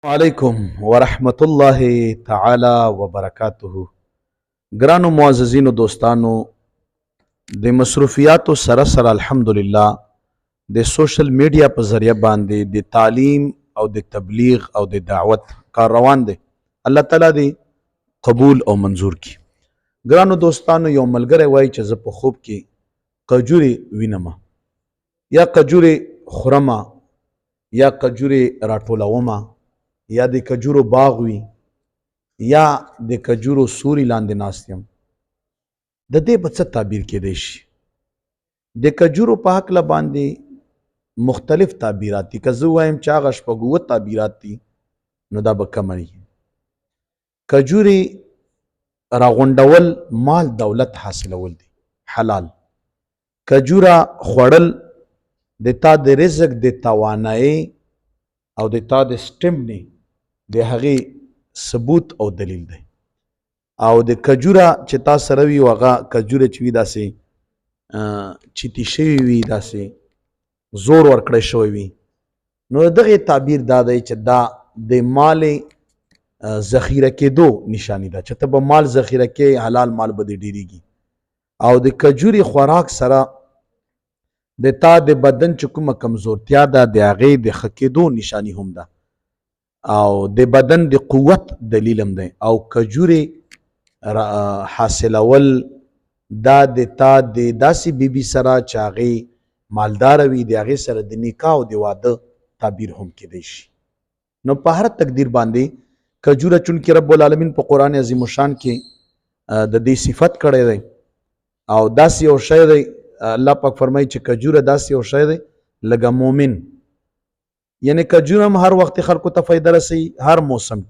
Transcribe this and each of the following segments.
علیکم ورحمت الله تعالی وبرکاته. ګرانو معززینو دوستانو، د مصروفیاتو سره سره الحمدلله د سوشل میډیا په ذریعہ باندې د تعلیم او د تبلیغ او د دعوت کار روان دی. الله تعالی دې قبول او منظور کی. ګرانو دوستانو، یو ملګری وایي چې زه په خوب کې کجوري وینم، یا کجوري خورم، یا کجوري راټولوم، یا د کجورو باغ وي، یا د کجورو سوري لاندې ناست یم. د دې به څه تعبیر کېدی شي؟ د کجورو په هکله باندې مختلف تعبیرات دي. که زه وایم چې هغه شپږ اووه تعبیرات دي نو دا به کمه وي. کجوري راغونډول مال دولت حاصلول دي، حلال. کجوره خوړل د تا د رزق د توانایي او د تا د سټمنې د هغې ثبوت او دلیل دی. او د کجوره چې تا سره وي هغه کجوره چې وي داسې چیتي شوي وي، داسې زور ورکړی شوی وي، نو د دغې تعبیر دا دی چې دا د مال ذخیره کېدو نشانی ده، چې ته به مال ذخیره کې حلال مال به دې ډېرېږي. او د کجوري خوراک سره د تا د بدن چې کومه کمزورتیا ده د هغې د ښه کېدو نشانی هم ده، او د بدن د قوت دلیل هم دی. او کجوري حاصلول دا د تا د داسې بیبي سره چې هغې مالداره وي، د هغې سره د نکاح او د واده تعبیر هم کېدی شي. نو په هر تقدیر باندې کجوره چونکې رب العالمین په قرآن عظیم الشان کې د دې صفت کړی دی، او داسې یو شی دی الله پاک فرمایي چې کجوره داسې یو شی دی لکه مومن. یعنی کجوره هم هر وخت خلکو ته فایده رسوي، هر موسم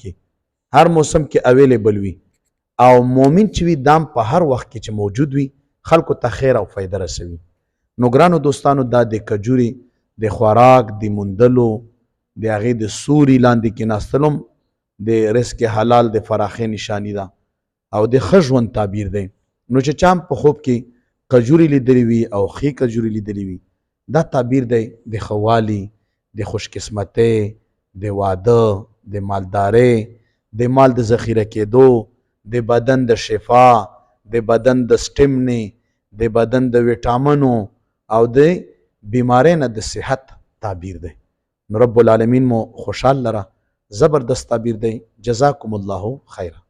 کې اویلیبل وي. او مومن چې وي دام په هر وخت کې چې موجود وي خلکو ته خیر او فایده رسوي. نو ګرانو دوستانو، دا د کجوري د خوراک د موندلو د هغې د سوري لاندې کېناستلو د رزق حلال د فراخۍ نشاني ده او د ښه ژوند تعبیر دی. نو چې چا هم په خوب کې کجوري لیدلی وي او ښې کجوري لیدلی وي، دا تعبیر دی د ښه والي، د خوشقسمتۍ، د واده، د مالدارۍ، د مال د ذخیره کېدو، د بدن د شفا، د بدن د سټمنې، د بدن د ویټامینو او د بیمارۍ نه د صحت تعبیر دی. نو رب العالمین مو خوشحال لره، زبردست تعبیر دی. جزاکم الله خیره.